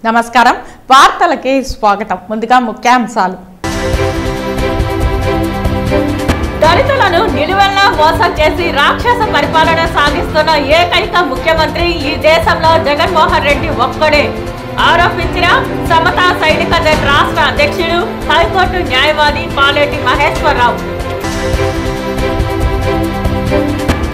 నమస్కారం వార్తలకి స్వాగతం ముందుగా ముఖ్యాంశాలు దళితులను నిలువెల్లా మోసం చేసి రాక్షస పరిపాలన సాగిస్తున్న ఏకైక ముఖ్యమంత్రి ఈ దేశంలో జగన్మోహన్ రెడ్డి ఒక్కడే ఆరోపించిన సమతా సైనిక దళ రాష్ట్ర అధ్యక్షుడు హైకోర్టు న్యాయవాది పాలేటి మహేశ్వరరావు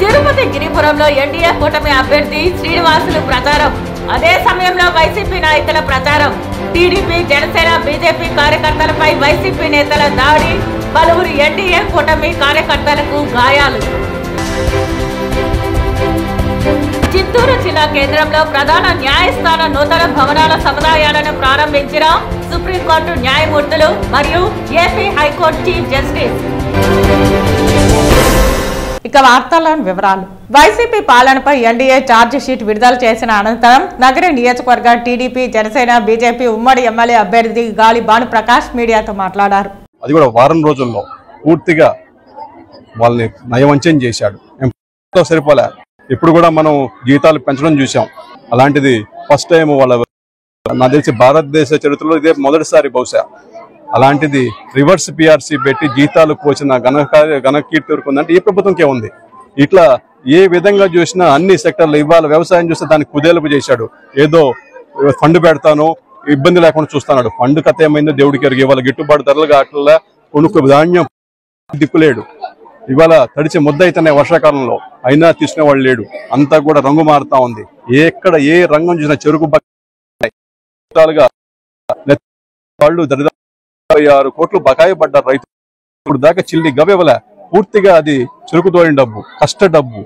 తిరుపతి గిరిపురంలో ఎన్డీఏ కూటమి అభ్యర్థి శ్రీనివాసులు ప్రచారం అదే సమయంలో వైసీపీ నాయకుల ప్రచారం టీడీపీ జనసేన బీజేపీ కార్యకర్తలపై వైసీపీ నేతల దాడి పలువురు ఎన్డీఏ కూటమి కార్యకర్తలకు గాయాలు చిత్తూరు జిల్లా కేంద్రంలో ప్రధాన న్యాయస్థాన నూతన భవనాల సముదాయాలను ప్రారంభించిన సుప్రీంకోర్టు న్యాయమూర్తులు మరియు ఏపీ హైకోర్టు చీఫ్ జస్టిస్. ఇక వార్తల్లోని వివరాలు. వైసీపీ పాలనపై ఎన్డీఏ ఛార్జ్ షీట్ విడుదల చేసిన అనంతరం నగర నియోజకవర్గ టీడీపీ జనసేన బీజేపీ ఉమ్మడి ఎమ్మెల్యే అభ్యర్థి గాలి భానుప్రకాష్ మీడియాతో మాట్లాడారు. అది కూడా వారం రోజుల్లో పూర్తిగా వాళ్ళని నయవంచన చేశాడు. సరిపోలే, ఇప్పుడు కూడా మనం జీతాలు పెంచడం చూసాం. అలాంటిది ఫస్ట్ టైం నాకు తెలిసి భారతదేశ చరిత్రలో ఇదే మొదటిసారి బహుశా. అలాంటిది రివర్స్ పిఆర్సీ పెట్టి జీతాలు కోసిన ఘనకీర్తి వరకు ఉందంటే ఈ ప్రభుత్వంకే ఉంది. ఇట్లా ఏ విధంగా చూసినా అన్ని సెక్టర్లు ఇవాళ వ్యవసాయం చూస్తే దాన్ని కుదేలుపు చేశాడు. ఏదో ఫండ్ పెడతాను ఇబ్బంది లేకుండా చూస్తున్నాడు. ఫండ్ కథ ఏమైందో దేవుడికి ఎరుగు. ఇవాళ గిట్టుబాటు ధరలు కావట్లా, కొనుక్కు ధాన్యం దిక్కులేడు. ఇవాళ తడిచే ముద్ద అయితేనే వర్షాకాలంలో అయినా తీసుకునే వాళ్ళు లేడు. అంతా కూడా రంగు మారుతా ఉంది. ఎక్కడ ఏ రంగం చూసినా చెరుకు వాళ్ళు 36 కోట్లు బకాయి పడ్డారు రైతు. ఇప్పుడు దాకా చిల్లి గవ్వలే. పూర్తిగా అది చెరుకు తోడిన డబ్బు, కష్ట డబ్బు,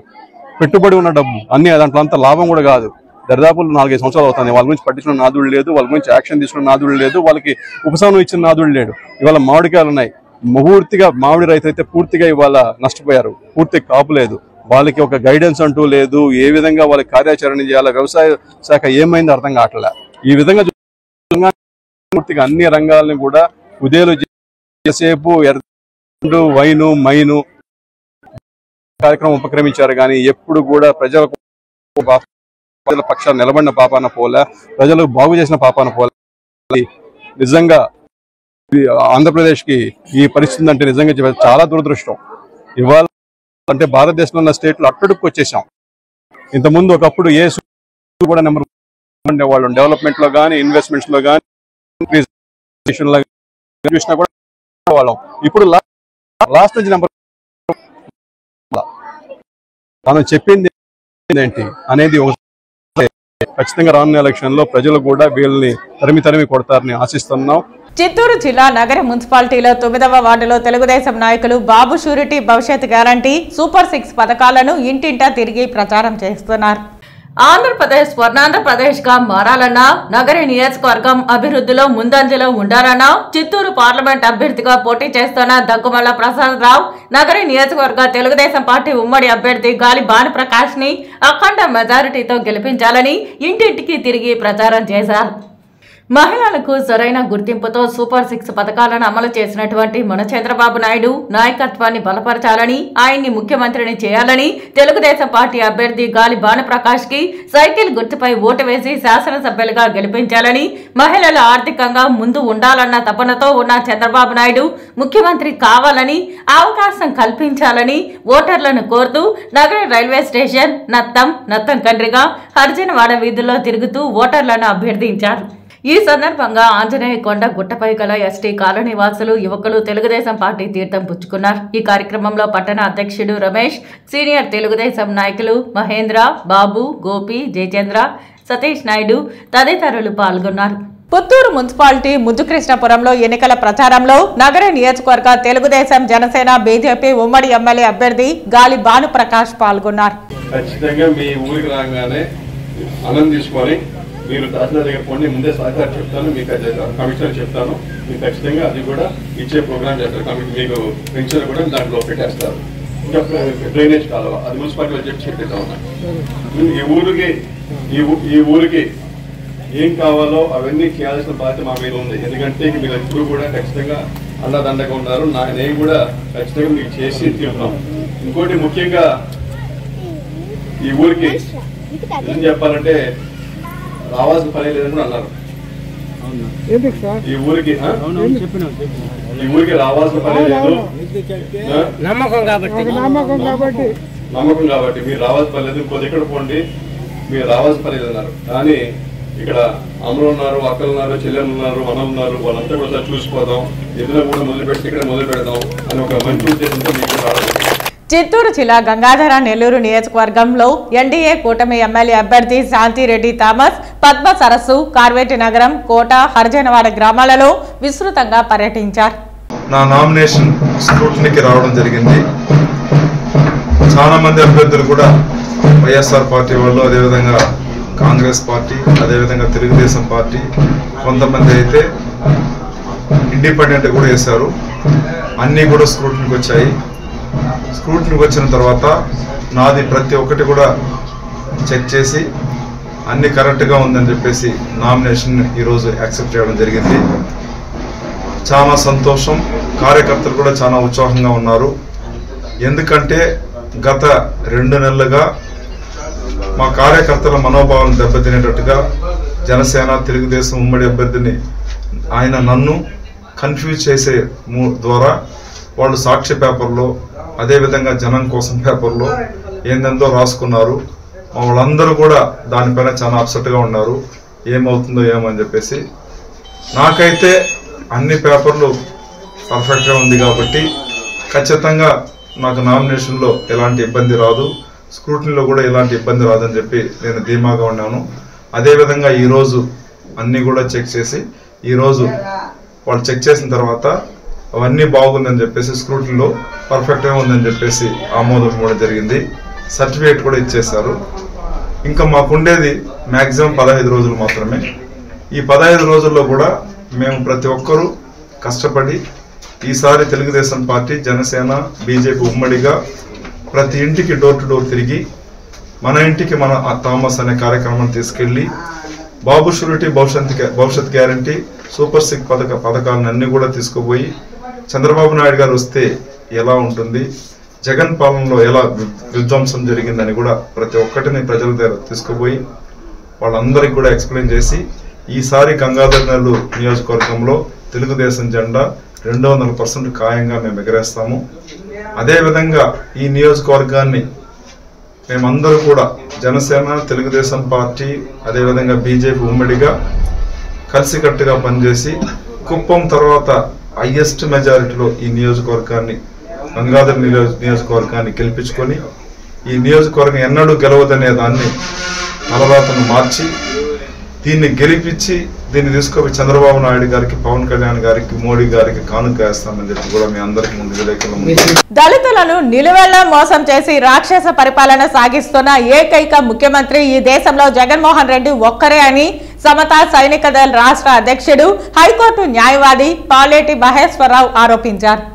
పెట్టుబడి ఉన్న డబ్బు, అన్ని దాంట్లో అంత లాభం కూడా కాదు. దరిదాపులు 4-5 సంవత్సరాలు అవుతుంది. వాళ్ళ గురించి పట్టించిన నాదుడు లేదు, వాళ్ళ గురించి యాక్షన్ తీసుకున్న నాదుడు లేదు, వాళ్ళకి ఉపశమనం ఇచ్చిన నాదుడు లేడు. ఇవాళ మామిడికాయలు ఉన్నాయి. పూర్తిగా మామిడి రైతు అయితే పూర్తిగా ఇవాళ నష్టపోయారు. పూర్తిగా కాపు లేదు. వాళ్ళకి ఒక గైడెన్స్ అంటూ లేదు. ఏ విధంగా వాళ్ళకి కార్యాచరణ చేయాలి, వ్యవసాయ శాఖ ఏమైందో అర్థం కావట్లే. ఈ విధంగా పూర్తిగా అన్ని రంగాలను కూడా ఉదయాలు చేసేపు ఎర్ర వైను మైను కార్యక్రమం ఉపక్రమించారు. కానీ ఎప్పుడు కూడా ప్రజల పక్షాలు నిలబడిన పాపాన పోలే, ప్రజలు బాగు చేసిన పాపాన పోలే. నిజంగా ఆంధ్రప్రదేశ్ కి ఈ పరిస్థితి అంటే నిజంగా చాలా దురదృష్టం. ఇవాళ అంటే భారతదేశంలో ఉన్న స్టేట్లు అట్టడుక్కు వచ్చేసాం. ఇంతకుముందు ఒకప్పుడు ఏ కూడా నెంబర్ ఉండేవాళ్ళు. డెవలప్మెంట్ లో కానీ, ఇన్వెస్ట్మెంట్స్ లో కానీ, చూసినా కూడా వాళ్ళం. ఇప్పుడు లాస్ట్ నుంచి నెంబర్ మనం చెప్పింది ఏంటి అనేది ఖచ్చితంగా రానున్న ఎలక్షన్ లో ప్రజలు కూడా వీళ్ళని తరిమి కొడతారని ఆశిస్తున్నాం. చిత్తూరు జిల్లా నగర మున్సిపాలిటీలో 9వ వార్డులో తెలుగుదేశం నాయకులు బాబు షూరిటీ భవిష్యత్ గ్యారంటీ సూపర్ 6 పథకాలను ఇంటింటా తిరిగి ప్రచారం చేస్తున్నారు. ఆంధ్రప్రదేశ్ స్వర్ణాంధ్రప్రదేశ్ గా మారాలన్నా, నగరి నియోజకవర్గం అభివృద్ధిలో ముందంజలో ఉండాలన్నా చిత్తూరు పార్లమెంట్ అభ్యర్థిగా పోటీ చేస్తున్న దగ్గుమల్ల ప్రసాద్ రావు నగరి నియోజకవర్గ తెలుగుదేశం పార్టీ ఉమ్మడి అభ్యర్థి గాలి భానుప్రకాష్ ని అఖండ మెజారిటీతో గెలిపించాలని ఇంటింటికి తిరిగి ప్రచారం చేశారు. మహిళలకు సరైన గుర్తింపుతో సూపర్ 6 పథకాలను అమలు చేసినటువంటి మన చంద్రబాబు నాయుడు నాయకత్వాన్ని బలపరచాలని, ఆయన్ని ముఖ్యమంత్రిని చేయాలని తెలుగుదేశం పార్టీ అభ్యర్థి గాలి భానుప్రకాష్ కి సైకిల్ గుర్తుపై ఓటు వేసి శాసనసభ్యులుగా గెలిపించాలని, మహిళలు ఆర్థికంగా ముందు ఉండాలన్న తపనతో ఉన్న చంద్రబాబు నాయుడు ముఖ్యమంత్రి కావాలని అవకాశం కల్పించాలని ఓటర్లను కోరుతూ నగర రైల్వే స్టేషన్ నత్తం కండ్రిగా హర్జనవాడ వీధుల్లో తిరుగుతూ ఓటర్లను అభ్యర్థించారు. ఈ సందర్భంగా ఆంజనేయ కొండ గుట్టపై గల ఎస్టీ కాలనీ వాసులు, యువకులు తెలుగుదేశం పార్టీ తీర్థం పుచ్చుకున్నారు. ఈ కార్యక్రమంలో పట్టణ అధ్యక్షుడు రమేష్, సీనియర్ తెలుగుదేశం నాయకులు మహేంద్ర, బాబు, గోపి, జయచంద్ర, సతీష్ నాయుడు తదితరులు పాల్గొన్నారు. పుత్తూరు మున్సిపాలిటీ ముద్దుకృష్ణపురంలో ఎన్నికల ప్రచారంలో నగర నియోజకవర్గ తెలుగుదేశం జనసేన బీజేపీ ఉమ్మడి ఎమ్మెల్యే అభ్యర్థి గాలి భానుప్రకాష్ పాల్గొన్నారు. మీరు తహసీల్దార్ దగ్గర పోండి, ముందే సహకారం చెప్తాను, మీకు కమిషనర్ చెప్తాను, మీకు ఖచ్చితంగా అది కూడా ఇచ్చే ప్రోగ్రామ్ చేస్తారు. మీకు పెన్షన్ కూడా దాంట్లో పెట్టేస్తారు. ఇంకా డ్రైనేజ్ కాలువ అది మున్సిపాలిటీలో చెప్పేస్తా ఉన్నా. ఈ ఊరికి ఏం కావాలో అవన్నీ చేయాల్సిన బాధ్యత మా మీద ఉంది. ఎందుకంటే మీరు ఎప్పుడు కూడా ఖచ్చితంగా అండదండగా ఉన్నారు. నేను కూడా ఖచ్చితంగా మీకు చేసి తీరుతున్నాం. ఇంకోటి ముఖ్యంగా ఈ ఊరికి ఏం చెప్పాలంటే రావాల్సిన పని లేదని కూడా అన్నారు. ఈ ఊరికి రావాల్సిన పని లేదు. నమ్మకం కాబట్టి మీరు రావాల్సిన పని లేదు. ఇంకో దగ్గర పోండి, మీరు రావాల్సిన పని లేదన్నారు. కానీ ఇక్కడ అమ్మలు ఉన్నారు, అక్కలు ఉన్నారు, చెల్లెలు ఉన్నారు, మనలు ఉన్నారు, వాళ్ళంతా కూడా చూసిపోదాం, ఎదురు కూడా మొదలుపెట్టి ఇక్కడ మొదలు పెడదాం అని ఒక మంచి ఉద్దేశంతో మీకు రావడం. చిత్తూరు జిల్లా గంగాధర నెల్లూరు నియోజకవర్గంలో ఎన్డీఏ కూటమి ఎమ్మెల్యే అభ్యర్థి శాంతిరెడ్డి థామస్ పద్మ సరస్సు, కార్వేటి నగరం, కోట, హరిజనవాడ గ్రామాలలో విస్తృతంగా పర్యటించారు. నా నామినేషన్ స్క్రూటినీకి రావడం జరిగింది. చాలా మంది అభ్యర్థులు కూడా వైఎస్ఆర్ పార్టీ వాళ్ళు, అదేవిధంగా కాంగ్రెస్ పార్టీ, అదేవిధంగా తెలుగుదేశం పార్టీ, కొంతమంది అయితే ఇండిపెండెంట్ కూడా వేశారు. అన్నీ కూడా స్క్రూటినీకి వచ్చాయి. స్క్రూటినీకి వచ్చిన తర్వాత నాది ప్రతి ఒక్కటి కూడా చెక్ చేసి అన్ని కరెక్ట్గా ఉందని చెప్పేసి నామినేషన్ ఈరోజు యాక్సెప్ట్ చేయడం జరిగింది. చాలా సంతోషం. కార్యకర్తలు కూడా చాలా ఉత్సాహంగా ఉన్నారు. ఎందుకంటే గత 2 నెలలుగా మా కార్యకర్తల మనోభావాలను దెబ్బతినేటట్టుగా జనసేన, తెలుగుదేశం ఉమ్మడి అభ్యర్థిని ఆయన నన్ను కన్ఫ్యూజ్ చేసే ద్వారా వాళ్ళు సాక్షి పేపర్లో, అదేవిధంగా జనం కోసం పేపర్లో ఏందో రాసుకున్నారు. వాళ్ళందరూ కూడా దానిపైన చాలా అప్సెట్గా ఉన్నారు. ఏమవుతుందో ఏమని చెప్పేసి. నాకైతే అన్ని పేపర్లు పర్ఫెక్ట్గా ఉంది కాబట్టి ఖచ్చితంగా నాకు నామినేషన్లో ఎలాంటి ఇబ్బంది రాదు, స్క్రూటినీలో కూడా ఎలాంటి ఇబ్బంది రాదని చెప్పి నేను ధీమాగా ఉన్నాను. అదేవిధంగా ఈరోజు అన్నీ కూడా చెక్ చేసి, ఈరోజు వాళ్ళు చెక్ చేసిన తర్వాత అవన్నీ బాగుందని చెప్పేసి, స్క్రూటినీలో పర్ఫెక్ట్గా ఉందని చెప్పేసి ఆమోదం కూడా జరిగింది. సర్టిఫికేట్ కూడా ఇచ్చేశారు. ఇంకా మాకుండేది మ్యాక్సిమం 15 రోజులు మాత్రమే. ఈ 15 రోజుల్లో కూడా మేము ప్రతి ఒక్కరూ కష్టపడి ఈసారి తెలుగుదేశం పార్టీ, జనసేన, బీజేపీ ఉమ్మడిగా ప్రతి ఇంటికి డోర్ టు డోర్ తిరిగి మన ఇంటికి మన థామస్ అనే కార్యక్రమాన్ని తీసుకెళ్ళి బాబు షూరిటీ భవిష్యత్ గ్యారంటీ, సూపర్ 6 పథకాలను అన్ని కూడా తీసుకుపోయి చంద్రబాబు నాయుడు గారు వస్తే ఎలా ఉంటుంది, జగన్ పాలనలో ఎలా విధ్వంసం జరిగిందని కూడా ప్రతి ఒక్కటిని ప్రజల దగ్గర తీసుకుపోయి వాళ్ళందరికీ కూడా ఎక్స్ప్లెయిన్ చేసి ఈసారి గంగాధర నెల్లూరు నియోజకవర్గంలో తెలుగుదేశం జెండా 200% ఖాయంగా మేము ఎగరేస్తాము. అదేవిధంగా ఈ నియోజకవర్గాన్ని మేమందరూ కూడా జనసేన, తెలుగుదేశం పార్టీ, అదేవిధంగా బీజేపీ ఉమ్మడిగా కలిసికట్టుగా పనిచేసి కుప్పం తర్వాత హైయెస్ట్ మెజారిటీలో ఈ నియోజకవర్గాన్ని, గంగాధర నియోజకవర్గాన్ని గెలిపించుకొని ఈ నియోజకవర్గం ఎన్నడూ గెలవదనే దాన్ని తలరాతను మార్చి దీన్ని గెలిపించి దీన్ని తీసుకొని చంద్రబాబు నాయుడు గారికి, పవన్ కళ్యాణ్ గారికి, మోడీ గారికి కానుక వేస్తామని చెప్పి కూడా మీ అందరికి ముందు విలేకరులు. దళితులను నిలువెల్లా మోసం చేసి రాక్షస పరిపాలన సాగిస్తున్న ఏకైక ముఖ్యమంత్రి ఈ దేశంలో జగన్మోహన్ రెడ్డి ఒక్కరే అని సమతా సైనిక దళ రాష్ట్ర అధ్యక్షుడు, హైకోర్టు న్యాయవాది పాలేటి మహేశ్వరరావు ఆరోపించారు.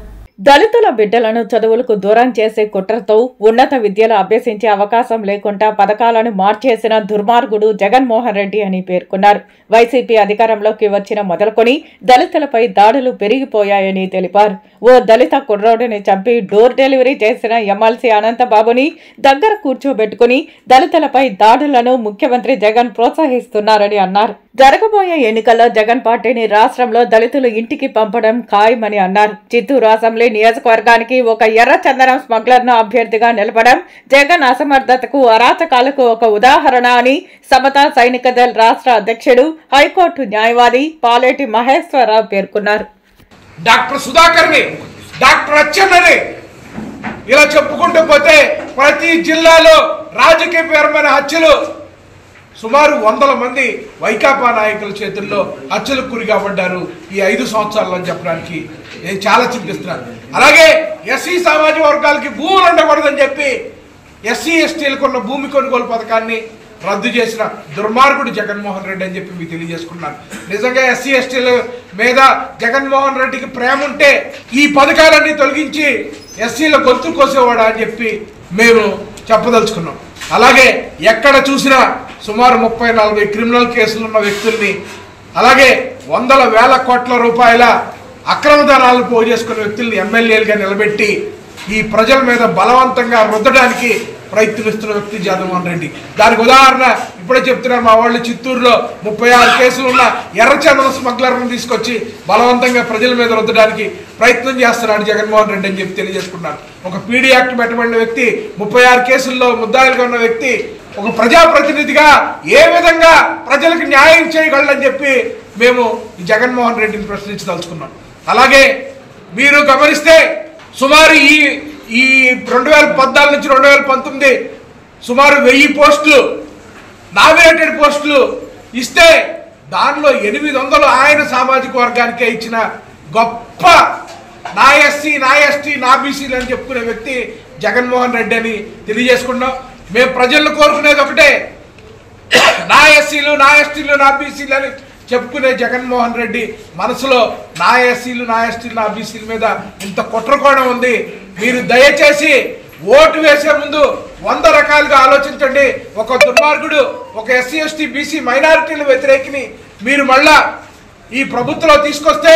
దళితుల బిడ్డలను చదువులకు దూరం చేసే కుట్రతో ఉన్నత విద్యలు అభ్యసించే అవకాశం లేకుండా పథకాలను మార్చేసిన దుర్మార్గుడు జగన్మోహన్ రెడ్డి అని పేర్కొన్నారు. వైసీపీ అధికారంలోకి వచ్చిన మొదలుకొని దళితులపై దాడులు పెరిగిపోయాయని తెలిపారు. ఓ దళిత కుర్రోడిని చంపి డోర్ డెలివరీ చేసిన ఎమ్మెల్సీ అనంతబాబుని దగ్గర కూర్చోబెట్టుకుని దళితులపై దాడులను ముఖ్యమంత్రి జగన్ ప్రోత్సహిస్తున్నారని అన్నారు. జరగబోయే ఎన్నికల్లో జగన్ పార్టీని రాష్ట్రంలో దళితులు ఇంటికి పంపడం ఖాయమని అన్నారు. చిత్తూరు అసెంబ్లీ నియోజకవర్గానికి ఒక ఎర్రచందనం స్మగ్లర్ ను అభ్యర్థిగా నిలపడం జగన్ అసమర్థతకు, అరాచకాలకు ఒక ఉదాహరణ అని సమతా సైనిక దళ రాష్ట్ర అధ్యక్షుడు, హైకోర్టు న్యాయవాది పాలేటి మహేశ్వరరావు పేర్కొన్నారు. డాక్టర్ సుధాకర్ని, డాక్టర్ అచ్చెన్నని ఇలా చెప్పుకుంటూ పోతే ప్రతి జిల్లాలో రాజకీయపరమైన హత్యలు సుమారు 100 మంది వైకాపా నాయకుల చేతుల్లో హత్యలకు గురి కాబడ్డారు ఈ 5 సంవత్సరాల్లో అని చెప్పడానికి నేను చాలా చింతిస్తున్నాను. అలాగే ఎస్సీ సామాజిక వర్గాలకి భూములు ఉండకూడదని చెప్పి ఎస్సీ ఎస్టీలకు ఉన్న భూమి కొనుగోలు పథకాన్ని రద్దు చేసిన దుర్మార్గుడు జగన్మోహన్ రెడ్డి అని చెప్పి మీకు తెలియజేసుకున్నాను. నిజంగా ఎస్సీ ఎస్టీల మీద జగన్మోహన్ రెడ్డికి ప్రేమ ఉంటే ఈ పథకాలన్నీ తొలగించి ఎస్సీల గొంతు కోసేవాడా అని చెప్పి మేము చెప్పదలుచుకున్నాం. అలాగే ఎక్కడ చూసినా సుమారు 30-40 క్రిమినల్ కేసులు ఉన్న వ్యక్తుల్ని, అలాగే 100,000 కోట్ల రూపాయల అక్రమ ధనాలను పోగు చేసుకున్న వ్యక్తుల్ని ఎమ్మెల్యేలుగా నిలబెట్టి ఈ ప్రజల మీద బలవంతంగా రుద్దడానికి ప్రయత్నిస్తున్న వ్యక్తి జగన్మోహన్ రెడ్డి. దానికి ఉదాహరణ ఇప్పుడే చెప్తున్నారు, మా వాళ్ళు చిత్తూరులో 36 కేసులు ఉన్న ఎర్రచందన స్మగ్లర్ను తీసుకొచ్చి బలవంతంగా ప్రజల మీద రుద్దడానికి ప్రయత్నం చేస్తున్నాడు జగన్మోహన్ రెడ్డి అని చెప్పి తెలియజేసుకున్నారు. ఒక పీడీ యాక్ట్ పెట్టబడిన వ్యక్తి, 36 కేసుల్లో ముద్దాయిలుగా ఉన్న వ్యక్తి ఒక ప్రజాప్రతినిధిగా ఏ విధంగా ప్రజలకు న్యాయం చేయగలరని చెప్పి మేము ఈ జగన్మోహన్ రెడ్డిని ప్రశ్నించదలుచుకున్నాం. అలాగే మీరు గమనిస్తే సుమారు ఈ 2014 నుంచి 2019 సుమారు 1000 పోస్టులు నామినేటెడ్ పోస్టులు ఇస్తే దానిలో 800 ఆయన సామాజిక వర్గానికే ఇచ్చిన గొప్ప నా ఎస్సీ, నా ఎస్టీ, నా బీసీలు అని చెప్పుకునే వ్యక్తి జగన్మోహన్ రెడ్డి అని తెలియజేసుకున్నాం. మేము ప్రజలను కోరుకునేది ఒకటే, నా ఎస్సీలు, నా ఎస్టీలు, నా బీసీలు అని చెప్పుకునే జగన్మోహన్ రెడ్డి మనసులో నా ఎస్సీలు, నా ఎస్టీలు, నా బీసీల మీద ఇంత కుట్రకోణం ఉంది. మీరు దయచేసి ఓటు వేసే ముందు 100 రకాలుగా ఆలోచించండి. ఒక దుర్మార్గుడు, ఒక ఎస్సీ, ఎస్టీ, బీసీ మైనారిటీల వ్యతిరేకిని మీరు మళ్ళా ఈ ప్రభుత్వంలో తీసుకొస్తే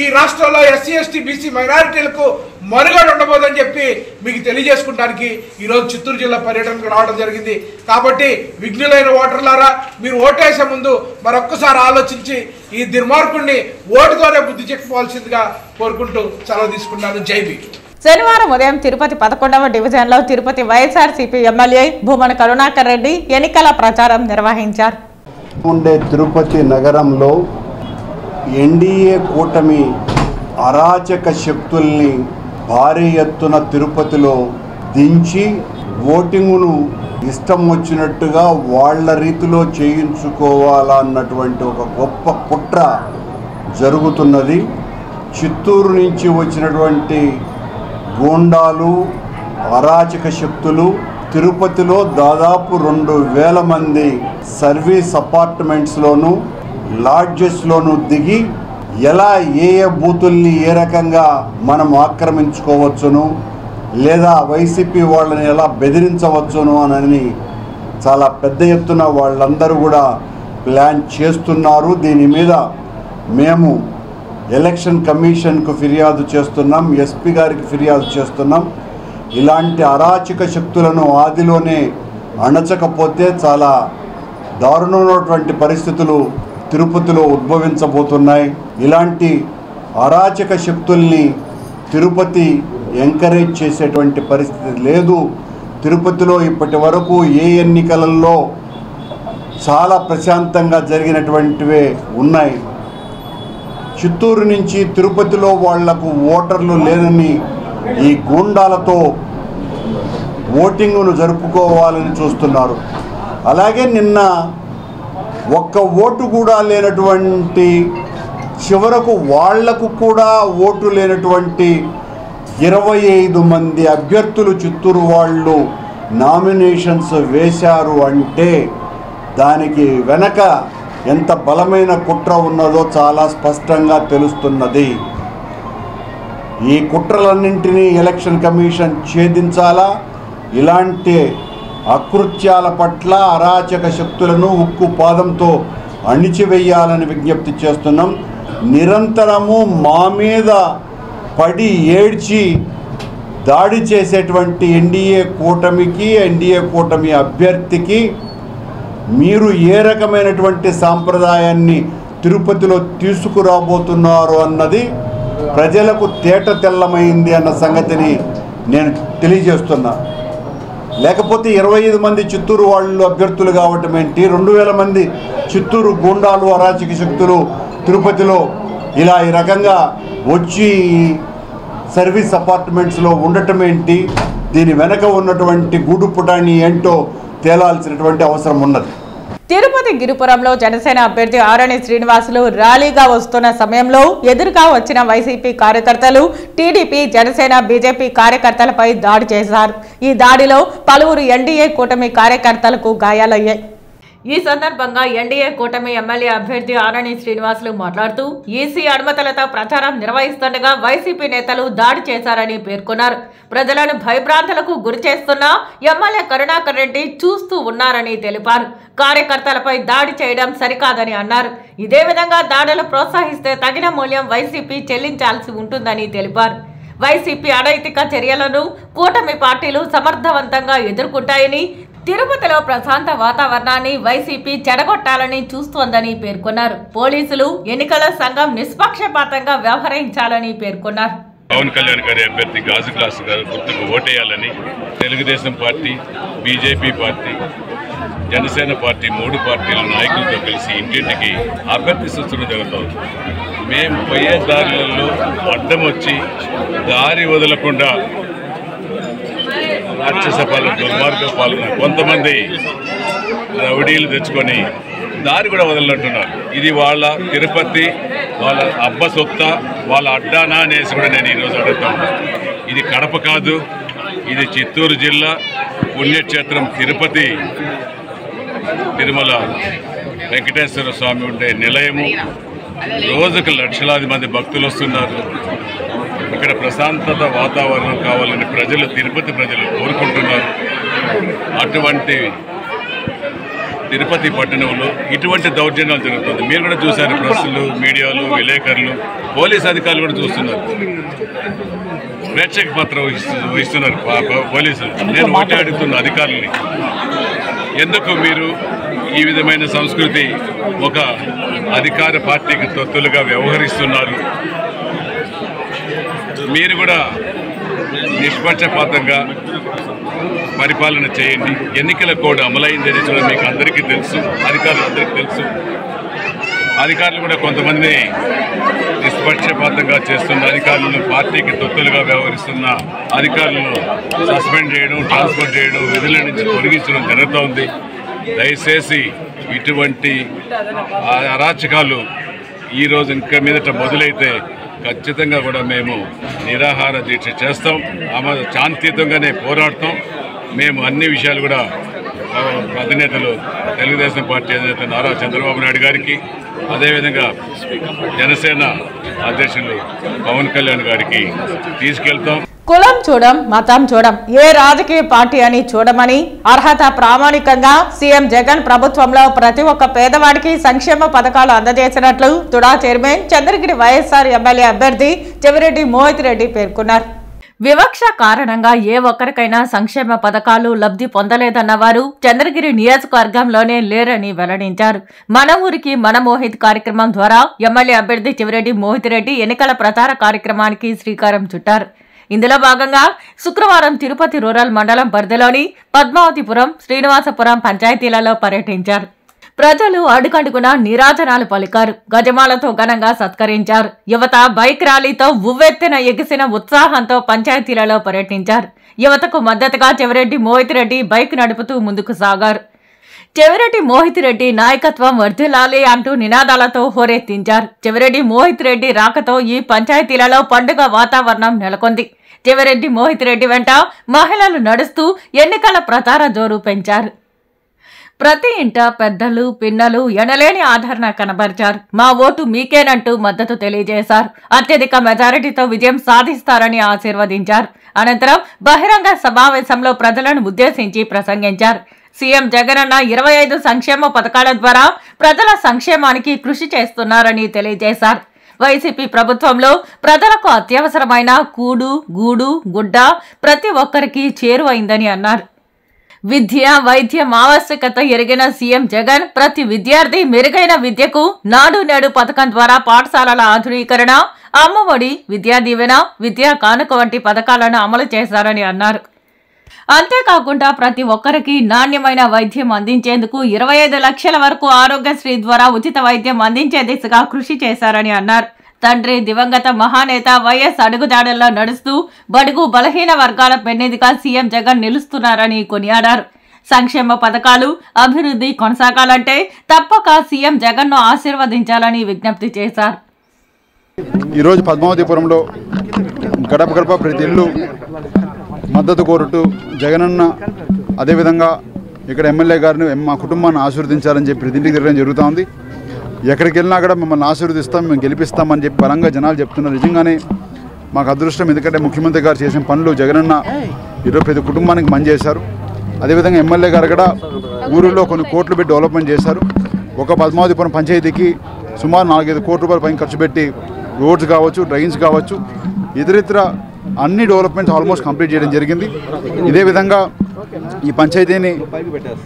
ఈ రాష్ట్రంలో ఎస్సీ, ఎస్టీ, బీసీ మైనారిటీలకు మనుగడ ఉండబోదని చెప్పి మీకు తెలియజేసుకోవడానికి ఈరోజు చిత్తూరు జిల్లా పర్యటనకు రావడం జరిగింది. కాబట్టి విఘ్నులైన ఓటర్లారా, మీరు ఓటేసే ముందు మరొక్కసారి ఆలోచించి ఈ దుర్మార్గుడిని ఓటుతోనే బుద్ధి చెప్పుకోవాల్సిందిగా కోరుకుంటూ సెలవు తీసుకున్నాను. జై భీమ్. శనివారం ఉదయం తిరుపతి 11వ డివిజన్లో తిరుపతి వైఎస్ఆర్సీపీ ఎమ్మెల్యే భూమన కరుణాకర్ రెడ్డి ఎన్నికల ప్రచారం నిర్వహించారు. ఉండే తిరుపతి నగరంలో ఎన్డీఏ కూటమి అరాచక శక్తుల్ని భారీ ఎత్తున తిరుపతిలో దించి ఓటింగును ఇష్టం వచ్చినట్టుగా వాళ్ళ రీతిలో చేయించుకోవాలన్నటువంటి ఒక గొప్ప కుట్ర జరుగుతున్నది. చిత్తూరు నుంచి వచ్చినటువంటి గూండాలు, అరాచక శక్తులు తిరుపతిలో దాదాపు 2000 మంది సర్వీస్ అపార్ట్మెంట్స్లోనూ లాడ్జెస్లోనూ దిగి ఎలా ఏ బూతుల్ని ఏ రకంగా మనం ఆక్రమించుకోవచ్చును, లేదా వైసీపీ వాళ్ళని ఎలా బెదిరించవచ్చును అని చాలా పెద్ద ఎత్తున వాళ్ళందరూ కూడా ప్లాన్ చేస్తున్నారు. దీని మీద మేము ఎలక్షన్ కమిషన్కు ఫిర్యాదు చేస్తున్నాం, ఎస్పీ గారికి ఫిర్యాదు చేస్తున్నాం. ఇలాంటి అరాచక శక్తులను ఆదిలోనే అణచకపోతే చాలా దారుణమైనటువంటి పరిస్థితులు తిరుపతిలో ఉద్భవించబోతున్నాయి. ఇలాంటి అరాచక శక్తుల్ని తిరుపతి ఎంకరేజ్ చేసేటువంటి పరిస్థితి లేదు. తిరుపతిలో ఇప్పటి వరకు ఏ ఎన్నికలలో చాలా ప్రశాంతంగా జరిగినటువంటివే ఉన్నాయి. చిత్తూరు నుంచి తిరుపతిలో వాళ్లకు ఓటర్లు లేనని ఈ గూండాలతో ఓటింగును జరుపుకోవాలని చూస్తున్నారు. అలాగే నిన్న ఒక్క ఓటు కూడా లేనటువంటి, చివరకు వాళ్లకు కూడా ఓటు లేనటువంటి 25 మంది అభ్యర్థులు చిత్తూరు వాళ్ళు నామినేషన్స్ వేశారు అంటే దానికి వెనక ఎంత బలమైన కుట్ర ఉన్నదో చాలా స్పష్టంగా తెలుస్తున్నది. ఈ కుట్రలన్నింటినీ ఎలక్షన్ కమిషన్ ఛేదించాలా. ఇలాంటి అకృత్యాల పట్ల అరాచక శక్తులను ఉక్కు పాదంతో అణిచివేయాలని విజ్ఞప్తి చేస్తున్నాం. నిరంతరము మా మీద పడి ఏడ్చి దాడి చేసేటువంటి ఎన్డీఏ కూటమికి, ఎన్డీఏ కూటమి అభ్యర్థికి మీరు ఏ రకమైనటువంటి సాంప్రదాయాన్ని తిరుపతిలో తీసుకురాబోతున్నారు అన్నది ప్రజలకు తేట తెల్లమైంది అన్న సంగతిని నేను తెలియజేస్తున్నా. లేకపోతే 25 మంది చిత్తూరు వాళ్ళు అభ్యర్థులు కావటం ఏంటి, 2000 మంది చిత్తూరు గూండాలు, అరాచక శక్తులు తిరుపతిలో ఇలా ఈ రకంగా వచ్చి సర్వీస్ అపార్ట్మెంట్స్లో ఉండటం ఏంటి, దీని వెనక ఉన్నటువంటి గూడు పుటాన్ని ఏంటో తేలాల్సినటువంటి అవసరం ఉన్నది. తిరుపతి గిరిపురంలో జనసేన అభ్యర్థి ఆరణి శ్రీనివాసులు ర్యాలీగా వస్తున్న సమయంలో ఎదురుగా వచ్చిన వైసీపీ కార్యకర్తలు టీడీపీ, జనసేన, బీజేపీ కార్యకర్తలపై దాడి చేశారు. ఈ దాడిలో పలువురు ఎన్డీఏ కూటమి కార్యకర్తలకు గాయాలయ్యాయి. ఈ సందర్భంగా ఎన్డీఏ కూటమి ఎమ్మెల్యే అభ్యర్థి ఆరణి శ్రీనివాసులు మాట్లాడుతూ ఈసీ అనుమతులతో ప్రచారం నిర్వహిస్తుండగా వైసీపీ నేతలు దాడి చేశారని పేర్కొన్నారు. ప్రజలను భయభ్రాంతులకు గురి చేస్తున్న ఎమ్మెల్యే కరుణాకర్ రెడ్డి చూస్తూ ఉన్నారని తెలిపారు. కార్యకర్తలపై దాడి చేయడం సరికాదని అన్నారు. ఇదే విధంగా దాడులు ప్రోత్సహిస్తే తగిన మూల్యం వైసీపీ చెల్లించాల్సి ఉంటుందని తెలిపారు. వైసీపీ అనైతిక చర్యలను కూటమి పార్టీలు సమర్థవంతంగా ఎదుర్కొంటాయని, తిరుపతిలో ప్రశాంత వాతావరణాన్ని వైసీపీ చెడగొట్టాలని చూస్తోందని పేర్కొన్నారు. పోలీసులు, ఎన్నికల సంఘం నిష్పక్షపాతంగా వ్యవహరించాలని పేర్కొన్నారు. పవన్ కళ్యాణ్ గారి అభ్యర్థి గాజు గ్లాస్ గారు గుర్తుకు ఓటేయాలని Telugu Desam party, BJP party, Janasena party 3 పార్టీల నాయకులతో కలిసి ఇంటింటికి అభ్యర్థి సూచన జరుగుతుంది. మేము పోయే దారులలో అడ్డం వచ్చి దారి వదలకుండా రాక్షస పాలన, దుర్మార్గ పాలన, కొంతమంది రౌడీలు తెచ్చుకొని దారి కూడా వదలనంటున్నారు. ఇది వాళ్ళ తిరుపతి, వాళ్ళ అబ్బ సొత్త, వాళ్ళ అడ్డానా అనేసి కూడా నేను ఈరోజు అడుగుతాను. ఇది కడప కాదు, ఇది చిత్తూరు జిల్లా పుణ్యక్షేత్రం తిరుపతి, తిరుమల వెంకటేశ్వర స్వామి ఉండే నిలయము. రోజుకు లక్షలాది మంది భక్తులు వస్తున్నారు. ఇక్కడ ప్రశాంతత వాతావరణం కావాలని ప్రజలు, తిరుపతి ప్రజలు కోరుకుంటున్నారు. అటువంటి తిరుపతి పట్టణంలో ఇటువంటి దౌర్జన్యాలు జరుగుతుంది. మీరు కూడా చూశారు, ప్రెస్సులు, మీడియాలు, విలేకరులు, పోలీస్ అధికారులు కూడా చూస్తున్నారు. ప్రేక్షక పత్రం వహిస్తున్నారు పోలీసులు. నేను ఒకటే అడుగుతున్న అధికారులని, ఎందుకు మీరు ఈ విధమైన సంస్కృతి ఒక అధికార పార్టీకి తొత్తులుగా వ్యవహరిస్తున్నారు? మీరు కూడా నిష్పక్షపాతంగా పరిపాలన చేయండి. ఎన్నికల కోడ్ అమలైంది అనేది కూడా మీకు అందరికీ తెలుసు, అధికారులందరికీ తెలుసు. అధికారులు కూడా కొంతమంది నిష్పక్షపాతంగా చేస్తున్న అధికారులను, పార్టీకి తొత్తులుగా వ్యవహరిస్తున్న అధికారులను సస్పెండ్ చేయడం, ట్రాన్స్ఫర్ చేయడం, విధుల నుంచి తొలగించడం జరుగుతోంది. దయచేసి ఇటువంటి అరాచకాలు ఈరోజు ఇంకా మీదట మొదలైతే ఖచ్చితంగా కూడా మేము నిరాహార దీక్ష చేస్తాం. శాంతియుతంగానే పోరాడతాం. మేము అన్ని విషయాలు కూడా అధినేతలు, తెలుగుదేశం పార్టీ అధినేత నారా చంద్రబాబు నాయుడు గారికి, అదేవిధంగా జనసేన అధ్యక్షులు పవన్ కళ్యాణ్ గారికి తీసుకెళ్తాం. కులం చూడం, మతం చూడం, ఏ రాజకీయ పార్టీ అని చూడమని, అర్హత ప్రామాణికంగా సీఎం జగన్ ప్రభుత్వంలో ప్రతి ఒక్క పేదవాడికి సంక్షేమ పథకాలు అందజేసినట్లు తుడా చైర్మన్, చంద్రగిరి వైఎస్ఆర్ ఎమ్మెల్యే అభ్యర్థి చెవిరెడ్డి మోహిత్ రెడ్డి పేర్కొన్నారు. వివక్ష కారణంగా ఏ ఒక్కరికైనా సంక్షేమ పథకాలు లబ్ధి పొందలేదన్న వారు చంద్రగిరి నియోజకవర్గంలోనే లేరని వెల్లడించారు. మన ఊరికి మన మోహిత్ కార్యక్రమం ద్వారా ఎమ్మెల్యే అభ్యర్థి చెవిరెడ్డి మోహిత్ రెడ్డి ఎన్నికల ప్రచార కార్యక్రమానికి శ్రీకారం చుట్టారు. ఇందులో భాగంగా శుక్రవారం తిరుపతి రూరల్ మండలం పరిధిలోని పద్మావతిపురం, శ్రీనివాసపురం పంచాయతీలలో పర్యటించారు. ప్రజలు అడుగడుగునా నీరాజనాలు పలికారు. గజమాలతో ఘనంగా సత్కరించారు. యువత బైక్ ర్యాలీతో ఉవ్వెత్తిన ఎగిసిన ఉత్సాహంతో పంచాయతీలలో పర్యటించారు. యువతకు మద్దతుగా చెవిరెడ్డి మోహిత్ రెడ్డి బైక్ నడుపుతూ ముందుకు సాగారు. చెవిరెడ్డి మోహిత్ రెడ్డి నాయకత్వం వర్ధిల్లాలి అంటూ నినాదాలతో హోరెత్తించారు. చెవిరెడ్డి మోహిత్ రెడ్డి రాకతో ఈ పంచాయతీలలో పండుగ వాతావరణం నెలకొంది. చెవిరెడ్డి మోహిత్ రెడ్డి వెంట మహిళలు నడుస్తూ ఎన్నికల ప్రచార జోరు పెంచారు. ప్రతి ఇంట పెద్దలు, పిన్నలు ఎనలేని ఆదరణ కనబరిచారు. మా ఓటు మీకేనంటూ మద్దతు తెలియజేశారు. అత్యధిక మెజారిటీతో విజయం సాధిస్తారని ఆశీర్వదించారు. అనంతరం బహిరంగ సమావేశంలో ప్రజలను ఉద్దేశించి ప్రసంగించారు. సీఎం జగనన్న 25 సంక్షేమ పథకాల ద్వారా ప్రజల సంక్షేమానికి కృషి చేస్తున్నారని తెలియజేశారు. వైసీపీ ప్రభుత్వంలో ప్రజలకు అత్యవసరమైన కూడు, గూడు, గుడ్డ ప్రతి ఒక్కరికి చేరువైందని అన్నారు. విద్య, వైద్యం ఆవశ్యకత ఎరిగిన సీఎం జగన్ ప్రతి విద్యార్థి మెరుగైన విద్యకు నాడు నేడు పథకం ద్వారా పాఠశాలల ఆధునీకరణ, అమ్మఒడి, విద్యా దీవెన, విద్యా కానుక వంటి పథకాలను అమలు చేశారని అన్నారు. అంతేకాకుండా ప్రతి ఒక్కరికి నాణ్యమైన వైద్యం అందించేందుకు 25 లక్షల వరకు ఆరోగ్యశ్రీ ద్వారా ఉచిత వైద్యం అందించే దిశగా కృషి చేశారని అన్నారు. తండ్రి దివంగత మహానేత వైఎస్ అడుగుజాడల్లో నడుస్తూ బడుగు బలహీన వర్గాల పెన్నిధిగా సీఎం జగన్ నిలుస్తున్నారని కొనియాడారు. సంక్షేమ పథకాలు, అభివృద్ధి కొనసాగాలంటే తప్పక సీఎం జగన్ను ఆశీర్వదించాలని విజ్ఞప్తి చేశారు. ఈరోజు పద్మావతిపురంలో గడప గడప ప్రతి ఇల్లు మద్దతు కోరుతూ జగనన్న, అదేవిధంగా ఇక్కడ ఎమ్మెల్యే గారిని, మా కుటుంబాన్ని ఆశీర్వదించాలని చెప్పి ప్రతి ఇంటికి తిరగడం జరుగుతూ ఉంది. ఎక్కడికి వెళ్ళినా కూడా మిమ్మల్ని ఆశీర్వదిస్తాం, మేము గెలిపిస్తామని చెప్పి బలంగా జనాలు చెప్తున్నారు. నిజంగానే మాకు అదృష్టం, ఎందుకంటే ముఖ్యమంత్రి గారు చేసిన పనులు జగనన్న ఈరోజు ప్రతి కుటుంబానికి మంచి చేశారు. అదేవిధంగా ఎమ్మెల్యే గారు కూడా ఊరిలో కొన్ని కోట్లు పెట్టి డెవలప్మెంట్ చేశారు. ఒక పద్మావతిపురం పంచాయతీకి సుమారు 4-5 కోట్ల రూపాయల పైన ఖర్చు పెట్టి రోడ్స్ కావచ్చు, డ్రైన్స్ కావచ్చు, ఇతరితర అన్ని డెవలప్మెంట్స్ ఆల్మోస్ట్ కంప్లీట్ చేయడం జరిగింది. ఇదే విధంగా ఈ పంచాయతీని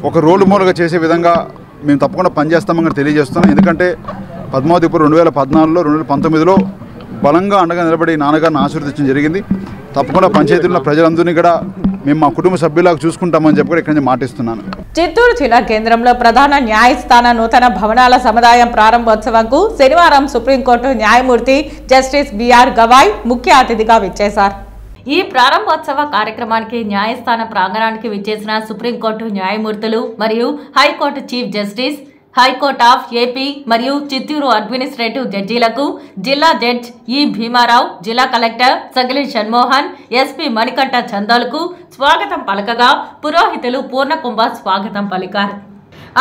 ఒక రోల్ మోడల్గా చేసే విధంగా మేము తప్పకుండా పనిచేస్తామని తెలియజేస్తున్నాం. ఎందుకంటే పద్మావతిపురం 2014లో 2019లో బలంగా అండగా నిలబడి నాన్నగారిని ఆశీర్వదించడం జరిగింది. తప్పకుండా పంచాయతీలో ప్రజలందరినీ కూడా మేము మా కుటుంబ సభ్యులాగా చూసుకుంటామని చెప్పి ఇక్కడ నుంచి మాటిస్తున్నాను. చిత్తూరు జిల్లా కేంద్రంలో ప్రధాన న్యాయస్థాన నూతన భవనాల సముదాయం ప్రారంభోత్సవంకు శనివారం సుప్రీంకోర్టు న్యాయమూర్తి జస్టిస్ బిఆర్ గవాయ్ ముఖ్య అతిథిగా విచ్చేశారు. ఈ ప్రారంభోత్సవ కార్యక్రమానికి న్యాయస్థాన ప్రాంగణానికి విచ్చేసిన సుప్రీంకోర్టు న్యాయమూర్తులు మరియు high court chief justice, high court of AP మరియు చిత్తూరు అడ్మినిస్ట్రేటివ్ జడ్జీలకు జిల్లా జడ్జ్ ఈ భీమారావు, జిల్లా కలెక్టర్ సగిలి షణ్మోహన్, ఎస్పీ మణికంఠ చందోలకు స్వాగతం పలకగా పురోహితులు పూర్ణకుంభ స్వాగతం పలికారు.